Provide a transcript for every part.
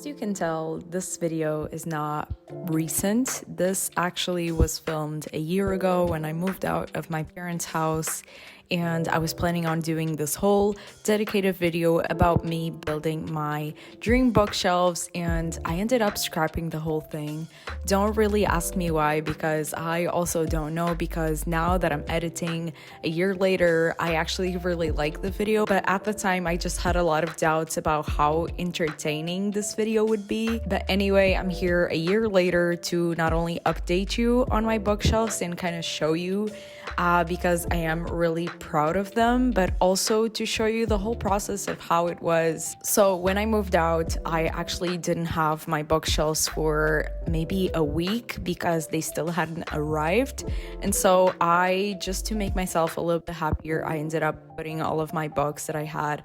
As you can tell, this video is not recent. This actually was filmed a year ago when I moved out of my parents' house, and I was planning on doing this whole dedicated video about me building my dream bookshelves, and I ended up scrapping the whole thing. Don't really ask me why, because I also don't know, because now that I'm editing a year later, I actually really like the video, but at the time I just had a lot of doubts about how entertaining this video would be. But anyway, I'm here a year later to not only update you on my bookshelves and kind of show you because I am really proud of them, but also to show you the whole process of how it was. So when I moved out, I actually didn't have my bookshelves for maybe a week because they still hadn't arrived. And so just to make myself a little bit happier, I ended up putting all of my books that I had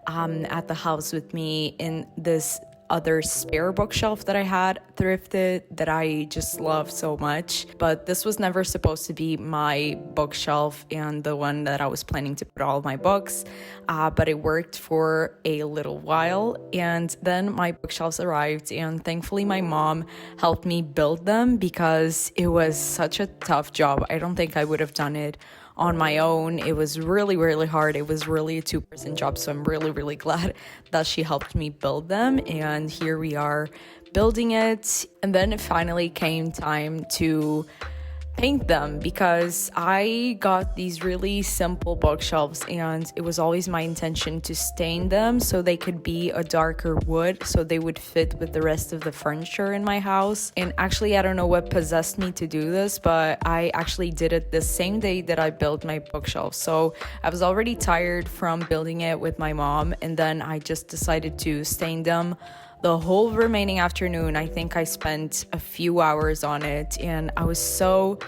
at the house with me in this other spare bookshelf that I had thrifted that I just love so much. But this was never supposed to be my bookshelf and the one that I was planning to put all my books, but it worked for a little while. And then my bookshelves arrived, and thankfully my mom helped me build them because it was such a tough job. I don't think I would have done it on my own. It was really, really hard. It was really a two-person job, so I'm really, really glad that she helped me build them. And here we are building it. And then it finally came time to paint them, because I got these really simple bookshelves and it was always my intention to stain them so they could be a darker wood, so they would fit with the rest of the furniture in my house. And actually, I don't know what possessed me to do this, but I actually did it the same day that I built my bookshelf. So I was already tired from building it with my mom, and then I just decided to stain them. The whole remaining afternoon, I think I spent a few hours on it, and I was so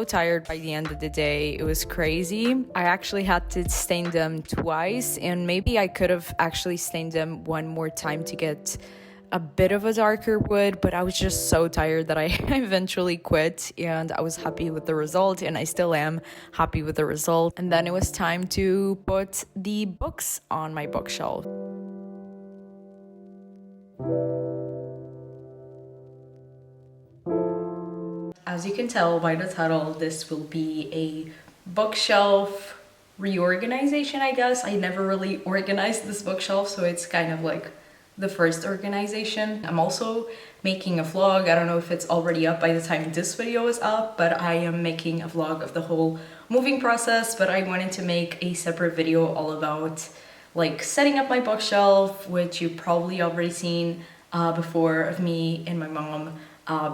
tired by the end of the day. It was crazy. I actually had to stain them twice, and maybe I could have actually stained them one more time to get a bit of a darker wood, but I was just so tired that I eventually quit, and I was happy with the result, and I still am happy with the result. And then it was time to put the books on my bookshelf. As you can tell by the title, this will be a bookshelf reorganization, I guess. I never really organized this bookshelf, so it's kind of like the first organization. I'm also making a vlog. I don't know if it's already up by the time this video is up, but I am making a vlog of the whole moving process. But I wanted to make a separate video all about like setting up my bookshelf, which you've probably already seen before, of me and my mom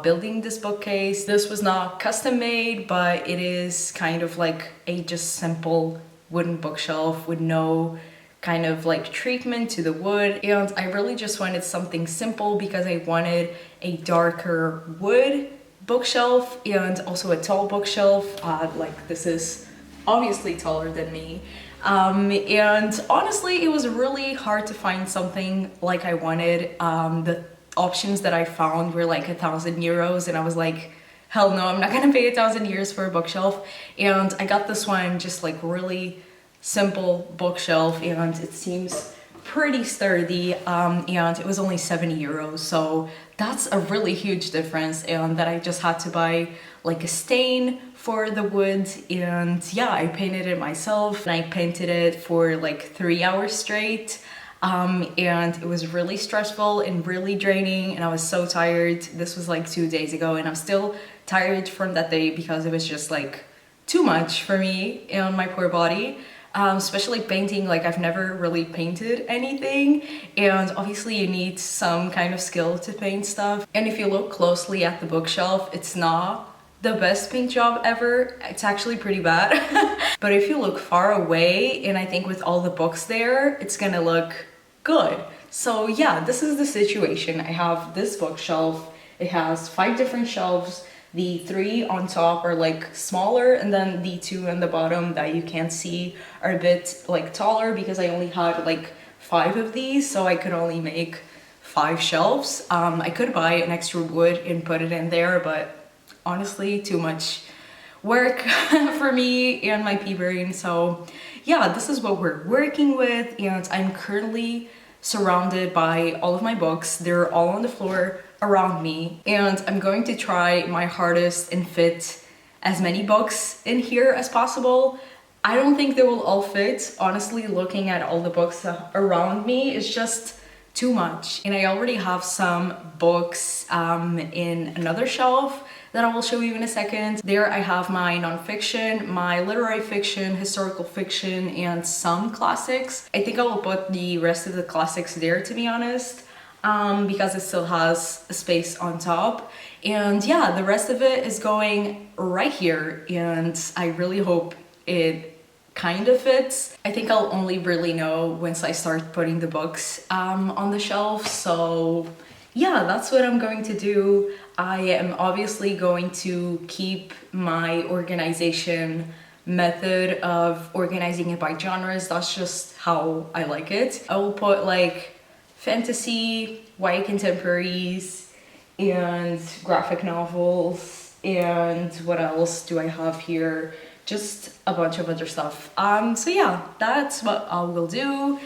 building this bookcase. This was not custom made, but it is kind of like a just simple wooden bookshelf with no kind of like treatment to the wood. And I really just wanted something simple because I wanted a darker wood bookshelf and also a tall bookshelf. Like this is obviously taller than me. And honestly, it was really hard to find something like I wanted. The options that I found were like 1,000 euros, and I was like, hell no, I'm not gonna pay 1,000 euros for a bookshelf. And I got this one, just like really simple bookshelf, and it seems pretty sturdy, and it was only 70 euros, so that's a really huge difference. And that I just had to buy like a stain for the wood, and yeah, I painted it myself, and I painted it for like 3 hours straight. And it was really stressful and really draining, and I was so tired. This was like 2 days ago, and I'm still tired from that day because it was just like too much for me and my poor body. Especially painting, like I've never really painted anything, and obviously you need some kind of skill to paint stuff. And if you look closely at the bookshelf, it's not the best paint job ever. It's actually pretty bad. But if you look far away, and I think with all the books there, it's gonna look good. So yeah, this is the situation. I have this bookshelf. It has 5 different shelves. The 3 on top are like smaller, and then the 2 on the bottom that you can't see are a bit like taller, because I only had like 5 of these, so I could only make 5 shelves. I could buy an extra wood and put it in there, but honestly, too much work for me and my pea brain. So yeah, this is what we're working with, and I'm currently surrounded by all of my books. They're all on the floor around me, and I'm going to try my hardest and fit as many books in here as possible. I don't think they will all fit. Honestly, looking at all the books around me is just too much. And I already have some books in another shelf that I will show you in a second. There I have my nonfiction, my literary fiction, historical fiction, and some classics. I think I will put the rest of the classics there, to be honest, because it still has a space on top. And yeah, the rest of it is going right here, and I really hope it kind of fits. I think I'll only really know once I start putting the books on the shelf. So yeah, that's what I'm going to do. I am obviously going to keep my organization method of organizing it by genres. That's just how I like it. I will put like fantasy, YA contemporaries, and graphic novels, and what else do I have here? Just a bunch of other stuff. So yeah, that's what I will do,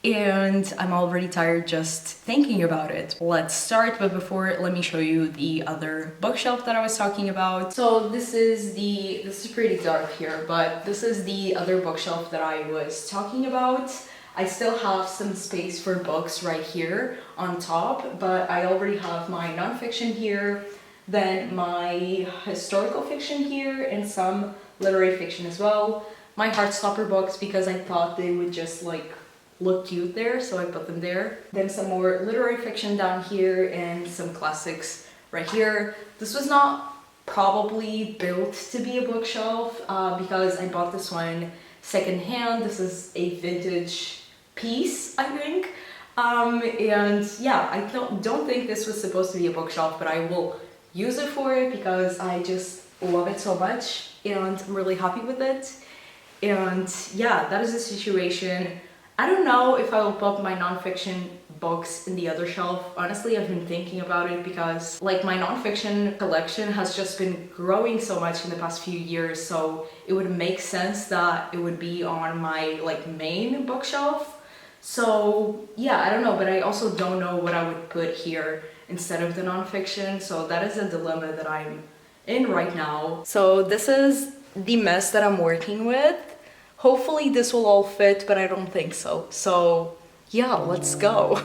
and I'm already tired just thinking about it. Let's start, but before, let me show you the other bookshelf that I was talking about. So this is pretty dark here, but this is the other bookshelf that I was talking about. I still have some space for books right here on top, but I already have my nonfiction here, then my historical fiction here, and some literary fiction as well. My Heartstopper books, because I thought they would just like look cute there, so I put them there. Then some more literary fiction down here, and some classics right here. This was not probably built to be a bookshelf because I bought this one secondhand. This is a vintage piece, I think. And yeah, I don't think this was supposed to be a bookshelf, but I will use it for it because I just love it so much, and I'm really happy with it. And yeah, that is the situation. I don't know if I will put my nonfiction books in the other shelf. Honestly, I've been thinking about it because like my nonfiction collection has just been growing so much in the past few years, so it would make sense that it would be on my like main bookshelf. So yeah, I don't know, but I also don't know what I would put here instead of the nonfiction, so that is a dilemma that I'm in right now. So this is the mess that I'm working with. Hopefully this will all fit, but I don't think so. So yeah, let's go.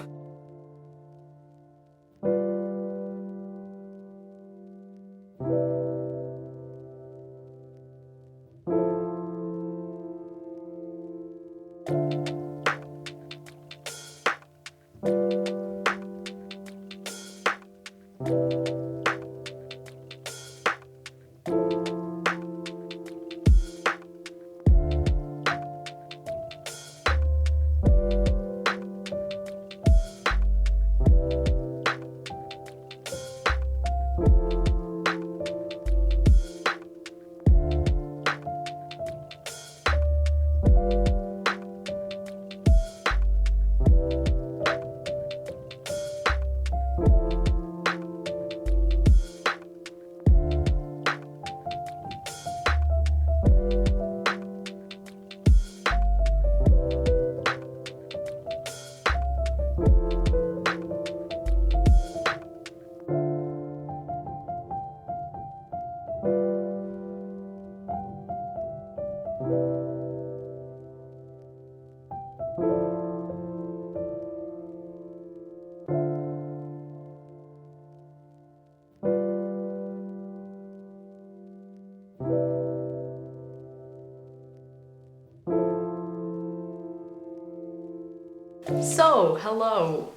So, hello.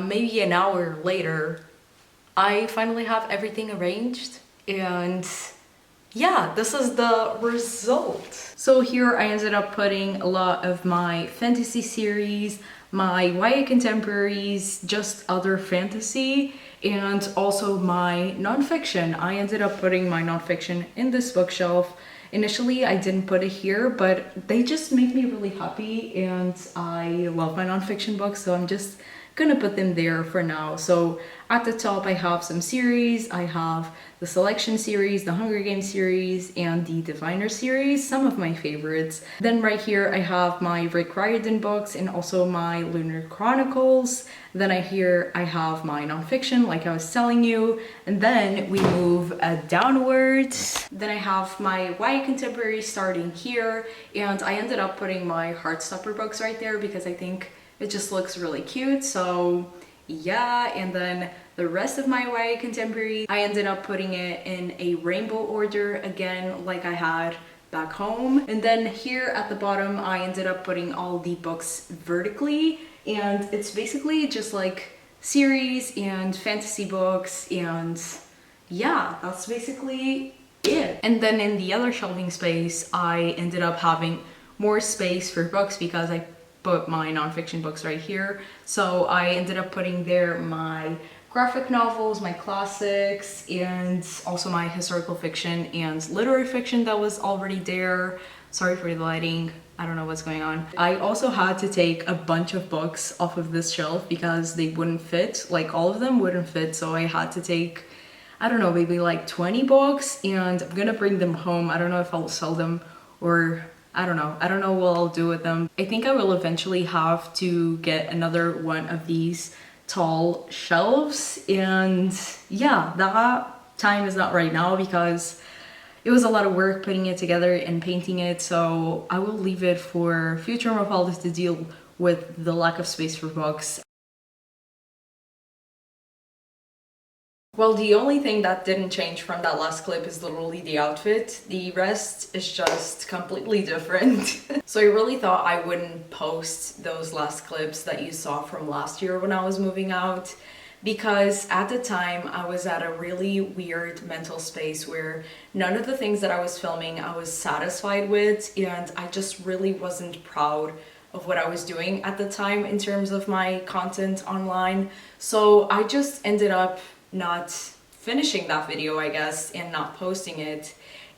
Maybe an hour later, I finally have everything arranged, and yeah, this is the result. So here I ended up putting a lot of my fantasy series, my YA contemporaries, just other fantasy, and also my nonfiction. I ended up putting my nonfiction in this bookshelf. Initially, I didn't put it here, but they just make me really happy, and I love my nonfiction books, so I'm just gonna put them there for now. So at the top I have some series. I have the Selection series, the Hunger Games series, and the Diviner series, some of my favorites. Then right here I have my Rick Riordan books and also my Lunar Chronicles. Then here I have my nonfiction, like I was telling you. And then we move downwards. Then I have my YA contemporary starting here, and I ended up putting my Heartstopper books right there because I think it just looks really cute. So yeah, and then the rest of my YA contemporary, I ended up putting it in a rainbow order again, like I had back home. And then here at the bottom, I ended up putting all the books vertically, and it's basically just like series and fantasy books, and yeah, that's basically it. And then in the other shelving space, I ended up having more space for books because I put my nonfiction books right here. So I ended up putting there my graphic novels, my classics, and also my historical fiction and literary fiction that was already there. Sorry for the lighting, I don't know what's going on. I also had to take a bunch of books off of this shelf because they wouldn't fit, like all of them wouldn't fit, so I had to take, I don't know, maybe like 20 books, and I'm gonna bring them home. I don't know if I'll sell them or I don't know what I'll do with them. I think I will eventually have to get another one of these tall shelves, and yeah, that time is not right now because it was a lot of work putting it together and painting it, so I will leave it for future Mafaldas to deal with the lack of space for books. Well, the only thing that didn't change from that last clip is literally the outfit. The rest is just completely different. So I really thought I wouldn't post those last clips that you saw from last year when I was moving out, because at the time I was at a really weird mental space where none of the things that I was filming I was satisfied with, and I just really wasn't proud of what I was doing at the time in terms of my content online. So I just ended up not finishing that video, I guess, and not posting it.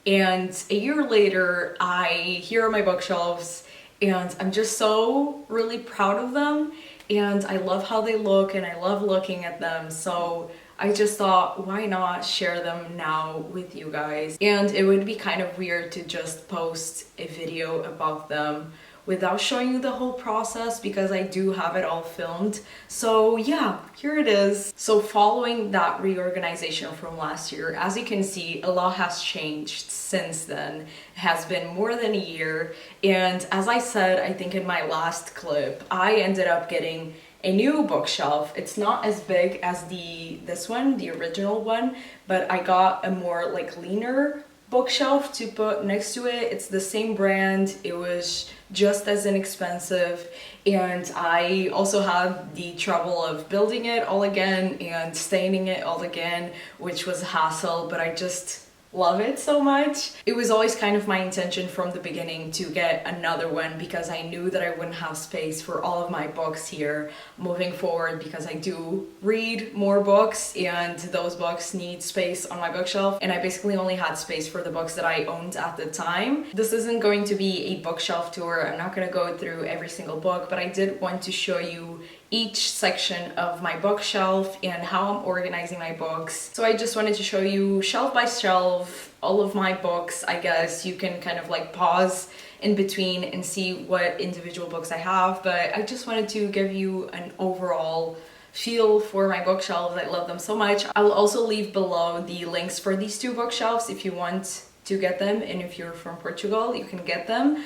And a year later, here are my bookshelves, and I'm just so really proud of them, and I love how they look and I love looking at them. So I just thought, why not share them now with you guys? And it would be kind of weird to just post a video about them without showing you the whole process because I do have it all filmed. So yeah, here it is. So following that reorganization from last year, as you can see, a lot has changed since then. It has been more than a year, and as I said, I think in my last clip, I ended up getting a new bookshelf. It's not as big as this one, the original one, but I got a more like leaner bookshelf to put next to it. It's the same brand, it was just as inexpensive, and I also had the trouble of building it all again and staining it all again, which was a hassle, but I just love it so much. It was always kind of my intention from the beginning to get another one because I knew that I wouldn't have space for all of my books here moving forward, because I do read more books and those books need space on my bookshelf, and I basically only had space for the books that I owned at the time. This isn't going to be a bookshelf tour. I'm not going to go through every single book, but I did want to show you each section of my bookshelf and how I'm organizing my books. So I just wanted to show you shelf by shelf all of my books. I guess you can kind of like pause in between and see what individual books I have, but I just wanted to give you an overall feel for my bookshelves. I love them so much. I'll also leave below the links for these two bookshelves if you want to get them, and if you're from Portugal you can get them.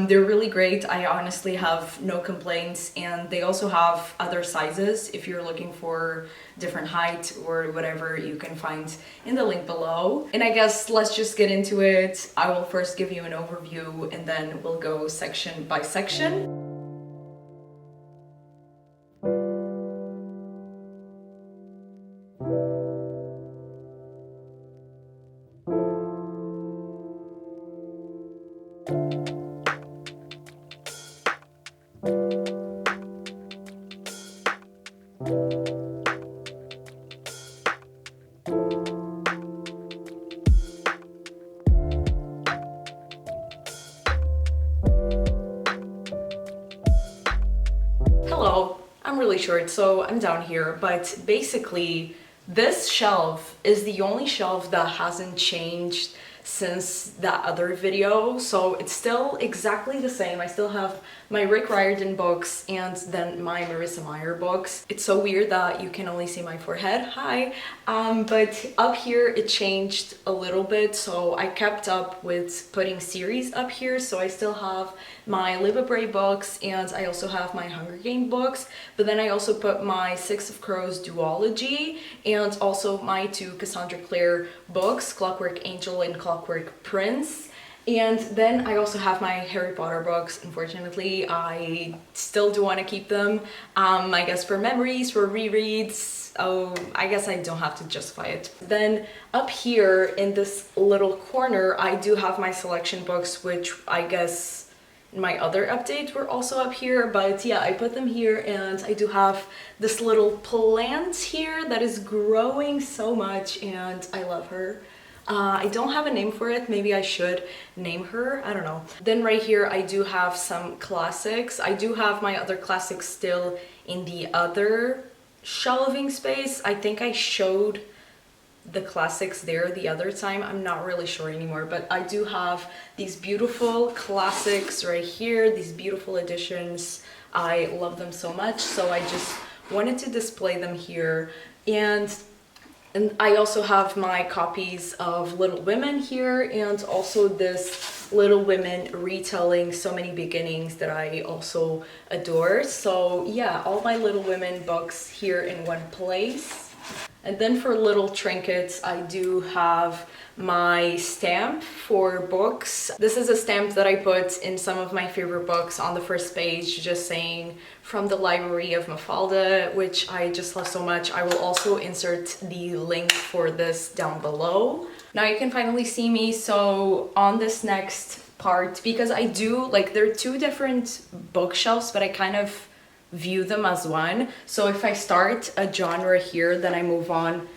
They're really great. I honestly have no complaints, and they also have other sizes if you're looking for different height or whatever. You can find in the link below. And I guess let's just get into it. I will first give you an overview and then we'll go section by section. short, so I'm down here, but basically this shelf is the only shelf that hasn't changed since that other video, so it's still exactly the same. I still have my Rick Riordan books and then my Marissa Meyer books. It's so weird that you can only see my forehead, hi, but up here it changed a little bit, so I kept up with putting series up here, so I still have my Live a Brave books and I also have my Hunger Game books, but then I also put my Six of Crows duology and also my two Cassandra Clare books, Clockwork Angel and Clockwork Prince. And then I also have my Harry Potter books. Unfortunately, I still do want to keep them, I guess for memories, for rereads. Oh, I guess I don't have to justify it. Then up here in this little corner, I do have my selection books, which I guess my other updates were also up here, but yeah, I put them here, and I do have this little plant here that is growing so much and I love her. I don't have a name for it, maybe I should name her, I don't know. Then right here I do have some classics. I do have my other classics still in the other shelving space. I think I showed the classics there the other time, I'm not really sure anymore, but I do have these beautiful classics right here, these beautiful editions. I love them so much, so I just wanted to display them here. And I also have my copies of Little Women here, and also this Little Women retelling So Many Beginnings that I also adore. So yeah, all my Little Women books here in one place. And then for little trinkets, I do have my stamp for books. This is a stamp that I put in some of my favorite books on the first page, just saying from the Library of Mafalda, which I just love so much. I will also insert the link for this down below. Now you can finally see me. So on this next part, because I do, like, they're two different bookshelves, but I kind of view them as one. So if I start a genre here, then I move on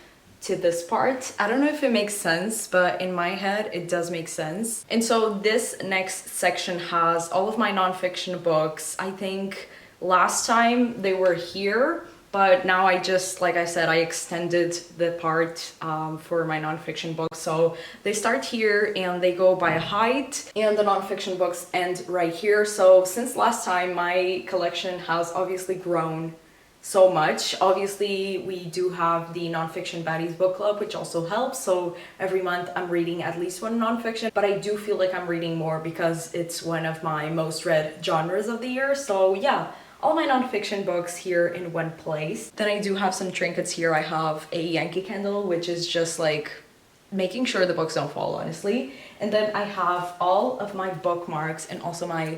to this part. I don't know if it makes sense, but in my head it does make sense. And so this next section has all of my nonfiction books. I think last time they were here, but now I just, like I said, I extended the part for my nonfiction books. So they start here and they go by height, and the nonfiction books end right here. So since last time, my collection has obviously grown so much. Obviously, we do have the Nonfiction Baddies book club, which also helps. So every month I'm reading at least one nonfiction, but I do feel like I'm reading more because it's one of my most read genres of the year. So yeah, all my nonfiction books here in one place. Then I do have some trinkets here. I have a Yankee candle, which is just like making sure the books don't fall, honestly. And then I have all of my bookmarks and also my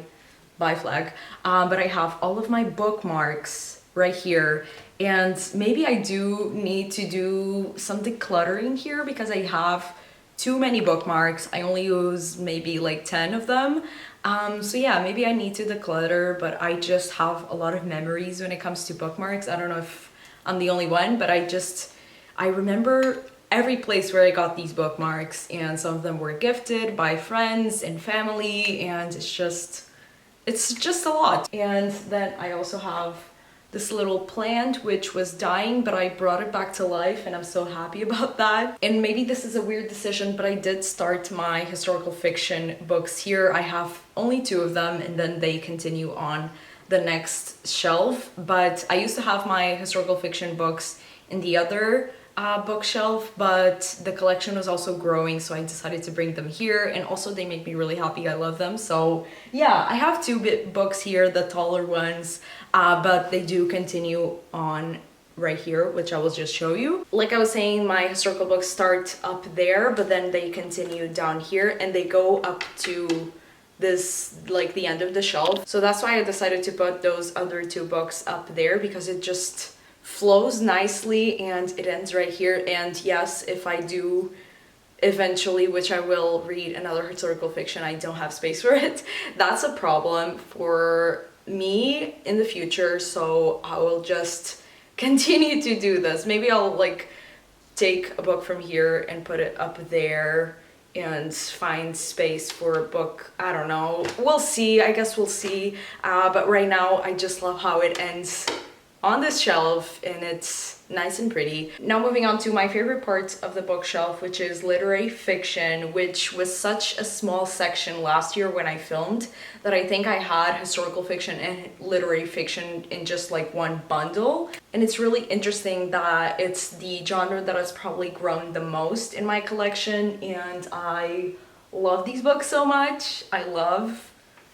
bye flag. But I have all of my bookmarks right here. And maybe I do need to do some decluttering here because I have too many bookmarks. I only use maybe like 10 of them. So yeah, maybe I need to declutter, but I just have a lot of memories when it comes to bookmarks. I don't know if I'm the only one, but I remember every place where I got these bookmarks, and some of them were gifted by friends and family, and it's just a lot. And then I also have this little plant which was dying, but I brought it back to life and I'm so happy about that. And maybe this is a weird decision, but I did start my historical fiction books here. I have only 2 of them and then they continue on the next shelf. But I used to have my historical fiction books in the other bookshelf, but the collection was also growing, so I decided to bring them here, and also they make me really happy. I love them. So yeah, I have 2 books here, the taller ones, but they do continue on right here, which I will just show you. Like I was saying, my historical books start up there, but then they continue down here and they go up to this, like the end of the shelf. So that's why I decided to put those other 2 books up there, because it just flows nicely and it ends right here. And yes, if I do eventually, which I will, read another historical fiction, I don't have space for it. That's a problem for me in the future, so I will just continue to do this. Maybe I'll like take a book from here and put it up there and find space for a book. I don't know, we'll see, I guess we'll see. But right now I just love how it ends on this shelf, and it's nice and pretty. Now moving on to my favorite part of the bookshelf, which is literary fiction, which was such a small section last year when I filmed that I think I had historical fiction and literary fiction in just like one bundle. And it's really interesting that it's the genre that has probably grown the most in my collection, and I love these books so much. I love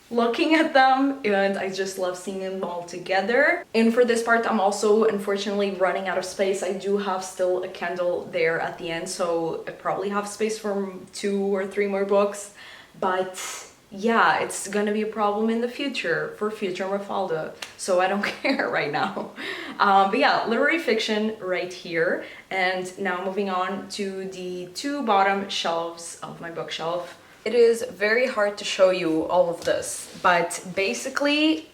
looking at them, and I just love seeing them all together. And for this part, I'm also unfortunately running out of space. I do have still a Kindle there at the end, so I probably have space for 2 or 3 more books, but yeah, it's gonna be a problem in the future for future Mafalda, so I don't care right now. But yeah, literary fiction right here. And now moving on to the 2 bottom shelves of my bookshelf. It is very hard to show you all of this, but basically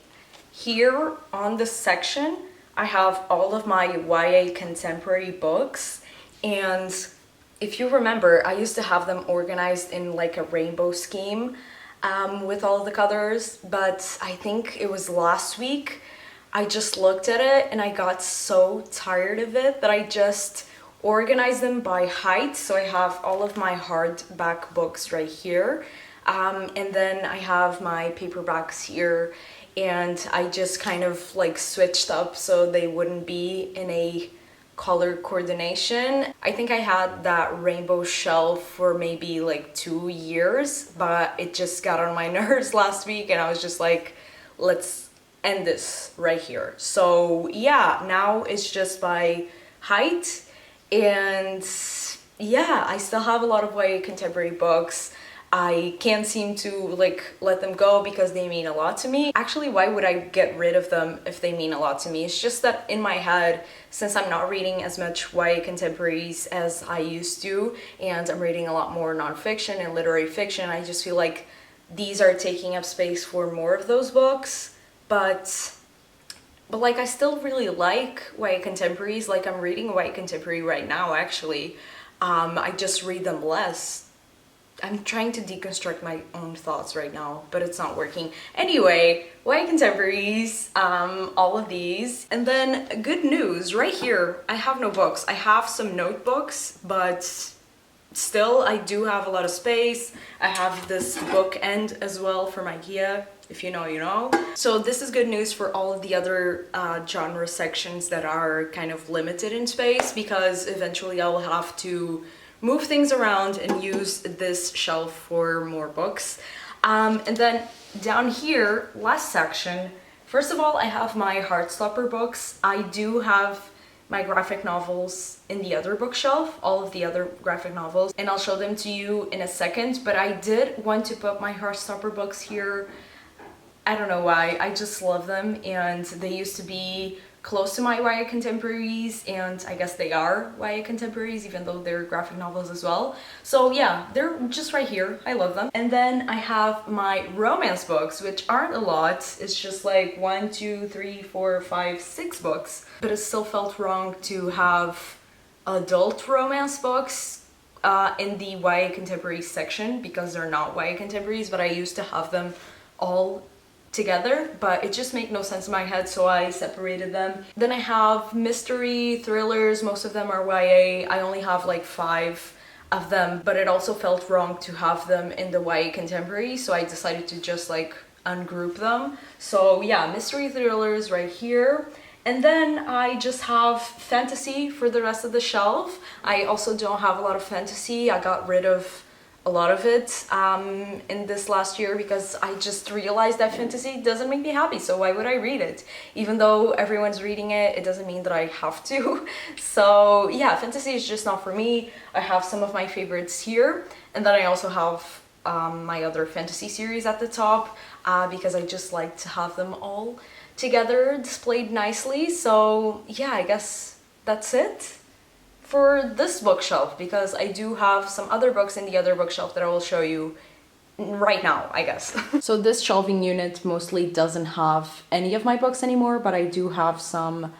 here on this section I have all of my YA contemporary books, and if you remember, I used to have them organized in like a rainbow scheme with all the colors, but I think it was last week I just looked at it and I got so tired of it that I just organize them by height. So I have all of my hardback books right here, and then I have my paperbacks here, and I just kind of like switched up so they wouldn't be in a color coordination. I think I had that rainbow shelf for maybe like 2 years, but it just got on my nerves last week and I was just like, let's end this right here. So yeah, now it's just by height. And yeah, I still have a lot of YA contemporary books. I can't seem to like let them go because they mean a lot to me. Actually, why would I get rid of them if they mean a lot to me? It's just that in my head, since I'm not reading as much YA contemporaries as I used to, and I'm reading a lot more nonfiction and literary fiction, I just feel like these are taking up space for more of those books. But like I still really like YA contemporaries. Like I'm reading a YA contemporary right now actually. I just read them less. I'm trying to deconstruct my own thoughts right now, but it's not working. Anyway, YA contemporaries, all of these. And then good news, right here, I have no books. I have some notebooks, but still I do have a lot of space. I have this bookend as well from IKEA. If you know, you know. So this is good news for all of the other genre sections that are kind of limited in space, because eventually I'll have to move things around and use this shelf for more books. And then down here, last section, first of all, I have my Heartstopper books. I do have my graphic novels in the other bookshelf, all of the other graphic novels, and I'll show them to you in a second, but I did want to put my Heartstopper books here. I don't know why, I just love them, and they used to be close to my YA contemporaries, and I guess they are YA contemporaries even though they're graphic novels as well. So yeah, they're just right here. I love them. And then I have my romance books, which aren't a lot. It's just like 1, 2, 3, 4, 5, 6 books, but it still felt wrong to have adult romance books in the YA contemporary section because they're not YA contemporaries, but I used to have them all together, but it just made no sense in my head, so I separated them. Then I have mystery thrillers. Most of them are YA. I only have like 5 of them, but it also felt wrong to have them in the YA contemporary, so I decided to just like ungroup them. So yeah, mystery thrillers right here. And then I just have fantasy for the rest of the shelf. I also don't have a lot of fantasy. I got rid of a lot of it in this last year because I just realized that fantasy doesn't make me happy, so why would I read it? Even though everyone's reading it, it doesn't mean that I have to. So yeah, fantasy is just not for me. I have some of my favorites here, and then I also have my other fantasy series at the top because I just like to have them all together displayed nicely. So yeah, I guess that's it for this bookshelf, because I do have some other books in the other bookshelf that I will show you right now, I guess. So this shelving unit mostly doesn't have any of my books anymore, but I do have some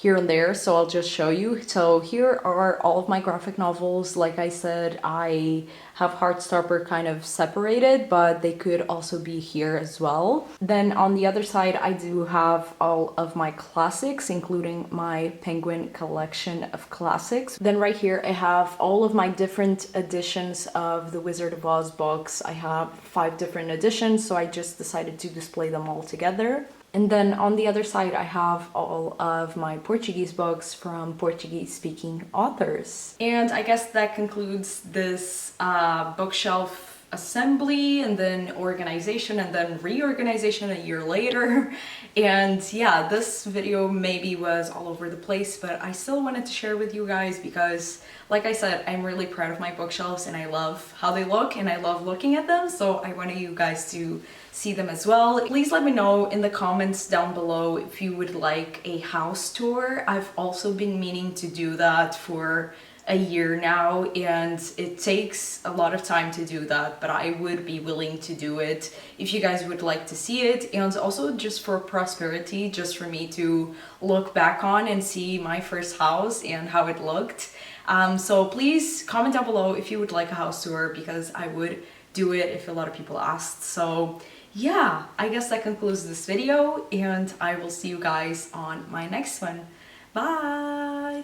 here and there, so I'll just show you. So here are all of my graphic novels. Like I said, I have Heartstopper kind of separated, but they could also be here as well. Then on the other side, I do have all of my classics, including my Penguin collection of classics. Then right here, I have all of my different editions of the Wizard of Oz books. I have 5 different editions, so I just decided to display them all together. And then on the other side, I have all of my Portuguese books from Portuguese-speaking authors. And I guess that concludes this bookshelf assembly and then organization and then reorganization a year later. And yeah, this video maybe was all over the place, but I still wanted to share with you guys because, like I said, I'm really proud of my bookshelves and I love how they look and I love looking at them, so I wanted you guys to see them as well. Please let me know in the comments down below if you would like a house tour. I've also been meaning to do that for a year now, and it takes a lot of time to do that, but I would be willing to do it if you guys would like to see it, and also just for prosperity, just for me to look back on and see my first house and how it looked. So please comment down below if you would like a house tour, because I would do it if a lot of people asked. So yeah, I guess that concludes this video, and I will see you guys on my next one. Bye!